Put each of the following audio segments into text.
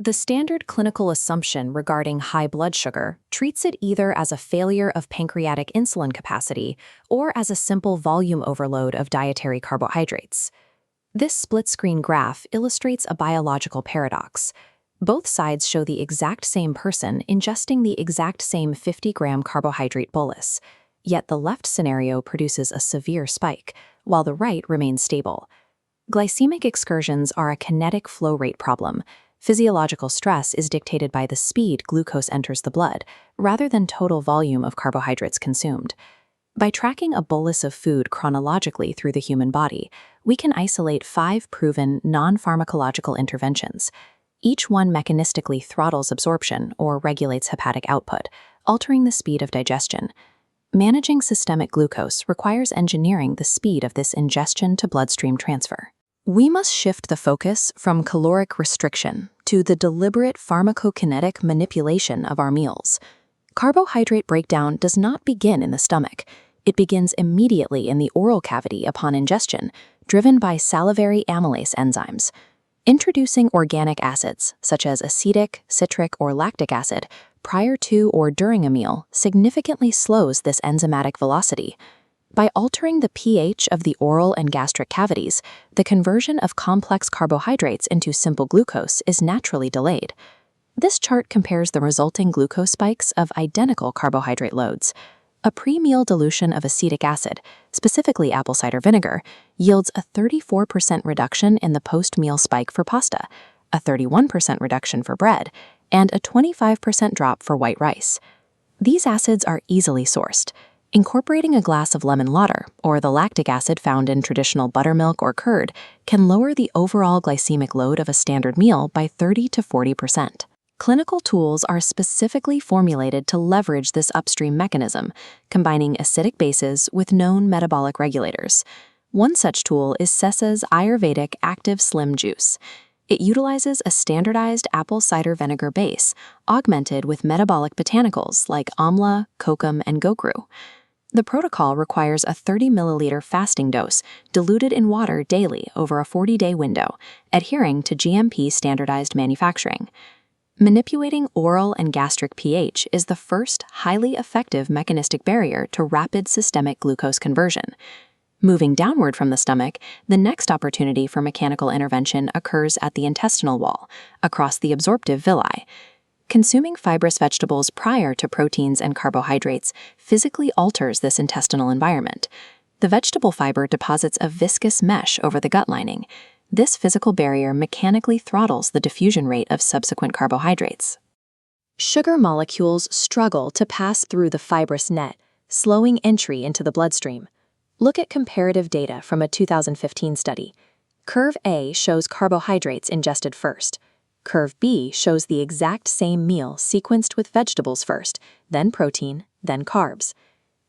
The standard clinical assumption regarding high blood sugar treats it either as a failure of pancreatic insulin capacity or as a simple volume overload of dietary carbohydrates. This split-screen graph illustrates a biological paradox. Both sides show the exact same person ingesting the exact same 50-gram carbohydrate bolus, yet the left scenario produces a severe spike, while the right remains stable. Glycemic excursions are a kinetic flow rate problem. Physiological stress is dictated by the speed glucose enters the blood, rather than total volume of carbohydrates consumed. By tracking a bolus of food chronologically through the human body, we can isolate 5 proven non-pharmacological interventions. Each one mechanistically throttles absorption or regulates hepatic output, altering the speed of digestion. Managing systemic glucose requires engineering the speed of this ingestion to bloodstream transfer. We must shift the focus from caloric restriction to the deliberate pharmacokinetic manipulation of our meals. Carbohydrate breakdown does not begin in the stomach. It begins immediately in the oral cavity upon ingestion, driven by salivary amylase enzymes. Introducing organic acids, such as acetic, citric, or lactic acid, prior to or during a meal significantly slows this enzymatic velocity. By altering the pH of the oral and gastric cavities, the conversion of complex carbohydrates into simple glucose is naturally delayed. This chart compares the resulting glucose spikes of identical carbohydrate loads. A pre-meal dilution of acetic acid, specifically apple cider vinegar, yields a 34% reduction in the post-meal spike for pasta, a 31% reduction for bread, and a 25% drop for white rice. These acids are easily sourced. Incorporating a glass of lemon water, or the lactic acid found in traditional buttermilk or curd, can lower the overall glycemic load of a standard meal by 30 to 40%. Clinical tools are specifically formulated to leverage this upstream mechanism, combining acidic bases with known metabolic regulators. One such tool is Sessa's Ayurvedic Active Slim Juice. It utilizes a standardized apple cider vinegar base, augmented with metabolic botanicals like amla, kokum, and gokru. The protocol requires a 30 milliliter fasting dose, diluted in water daily over a 40-day window, adhering to GMP standardized manufacturing. Manipulating oral and gastric pH is the first highly effective mechanistic barrier to rapid systemic glucose conversion. Moving downward from the stomach, the next opportunity for mechanical intervention occurs at the intestinal wall, across the absorptive villi. Consuming fibrous vegetables prior to proteins and carbohydrates physically alters this intestinal environment. The vegetable fiber deposits a viscous mesh over the gut lining. This physical barrier mechanically throttles the diffusion rate of subsequent carbohydrates. Sugar molecules struggle to pass through the fibrous net, slowing entry into the bloodstream. Look at comparative data from a 2015 study. Curve A shows carbohydrates ingested first. Curve B shows the exact same meal sequenced with vegetables first, then protein, then carbs.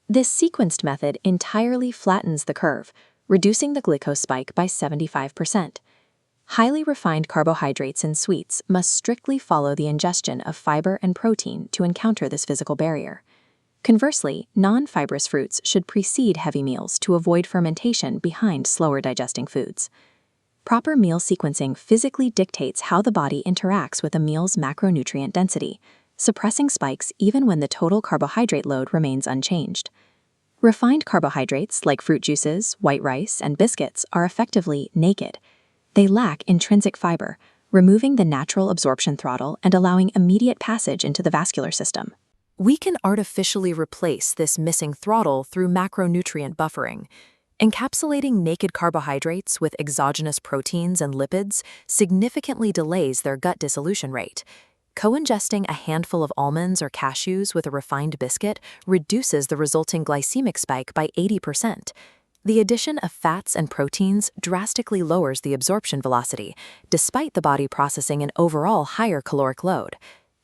This sequenced method entirely flattens the curve, reducing the glucose spike by 75%. Highly refined carbohydrates and sweets must strictly follow the ingestion of fiber and protein to encounter this physical barrier. Conversely, non-fibrous fruits should precede heavy meals to avoid fermentation behind slower digesting foods. Proper meal sequencing physically dictates how the body interacts with a meal's macronutrient density, suppressing spikes even when the total carbohydrate load remains unchanged. Refined carbohydrates like fruit juices, white rice, and biscuits are effectively naked. They lack intrinsic fiber, removing the natural absorption throttle and allowing immediate passage into the vascular system. We can artificially replace this missing throttle through macronutrient buffering. Encapsulating naked carbohydrates with exogenous proteins and lipids significantly delays their gut dissolution rate. Co-ingesting a handful of almonds or cashews with a refined biscuit reduces the resulting glycemic spike by 80%. The addition of fats and proteins drastically lowers the absorption velocity, despite the body processing an overall higher caloric load.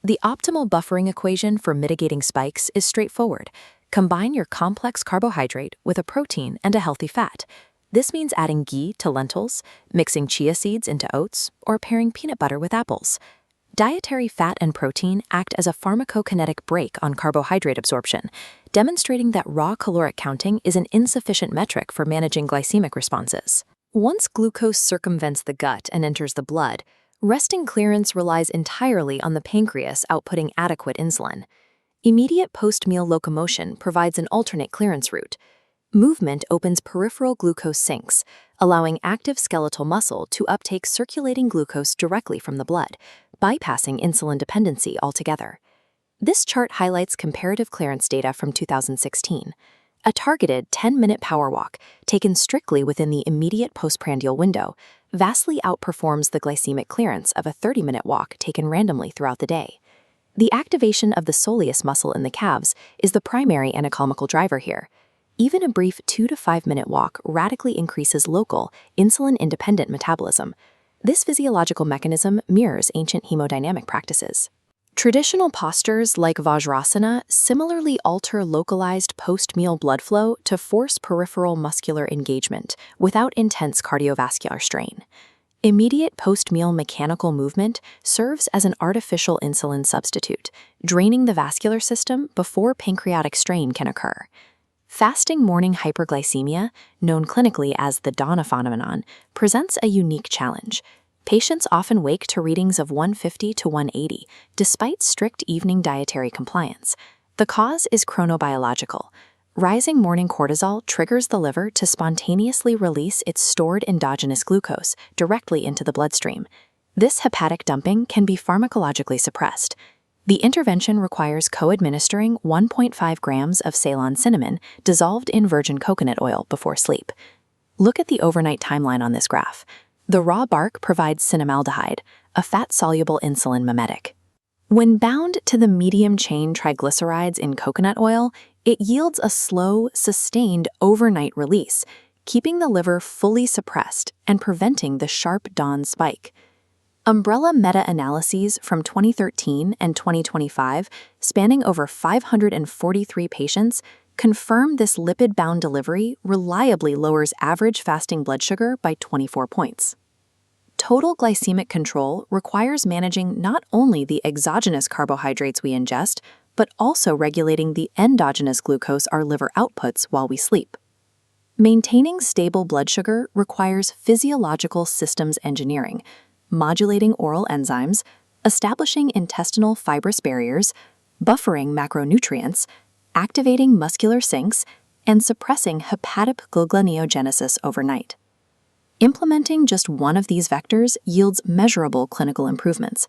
The optimal buffering equation for mitigating spikes is straightforward. Combine your complex carbohydrate with a protein and a healthy fat. This means adding ghee to lentils, mixing chia seeds into oats, or pairing peanut butter with apples. Dietary fat and protein act as a pharmacokinetic brake on carbohydrate absorption, demonstrating that raw caloric counting is an insufficient metric for managing glycemic responses. Once glucose circumvents the gut and enters the blood, Resting clearance relies entirely on the pancreas outputting adequate insulin. Immediate post-meal locomotion provides an alternate clearance route. Movement opens peripheral glucose sinks, allowing active skeletal muscle to uptake circulating glucose directly from the blood, bypassing insulin dependency altogether. This chart highlights comparative clearance data from 2016. A targeted 10-minute power walk, taken strictly within the immediate postprandial window, vastly outperforms the glycemic clearance of a 30-minute walk taken randomly throughout the day. The activation of the soleus muscle in the calves is the primary anatomical driver here. Even a brief 2 to 5 minute walk radically increases local, insulin-independent metabolism. This physiological mechanism mirrors ancient hemodynamic practices. Traditional postures like Vajrasana similarly alter localized post-meal blood flow to force peripheral muscular engagement without intense cardiovascular strain. Immediate post-meal mechanical movement serves as an artificial insulin substitute, draining the vascular system before pancreatic strain can occur. Fasting morning hyperglycemia, known clinically as the dawn phenomenon, presents a unique challenge. Patients often wake to readings of 150 to 180, despite strict evening dietary compliance. The cause is chronobiological. Rising morning cortisol triggers the liver to spontaneously release its stored endogenous glucose directly into the bloodstream. This hepatic dumping can be pharmacologically suppressed. The intervention requires co-administering 1.5 grams of Ceylon cinnamon dissolved in virgin coconut oil before sleep. Look at the overnight timeline on this graph. The raw bark provides cinnamaldehyde, a fat-soluble insulin mimetic. When bound to the medium-chain triglycerides in coconut oil, it yields a slow, sustained overnight release, keeping the liver fully suppressed and preventing the sharp dawn spike. Umbrella meta-analyses from 2013 and 2025, spanning over 543 patients, confirm this lipid-bound delivery reliably lowers average fasting blood sugar by 24 points. Total glycemic control requires managing not only the exogenous carbohydrates we ingest, but also regulating the endogenous glucose our liver outputs while we sleep. Maintaining stable blood sugar requires physiological systems engineering, modulating oral enzymes, establishing intestinal fibrous barriers, buffering macronutrients, activating muscular sinks, and suppressing hepatic gluconeogenesis overnight. Implementing just one of these vectors yields measurable clinical improvements.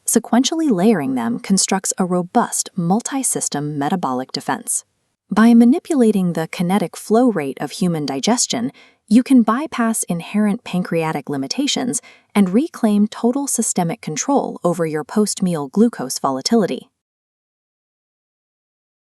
Sequentially layering them constructs a robust multi-system metabolic defense. By manipulating the kinetic flow rate of human digestion, you can bypass inherent pancreatic limitations and reclaim total systemic control over your post-meal glucose volatility.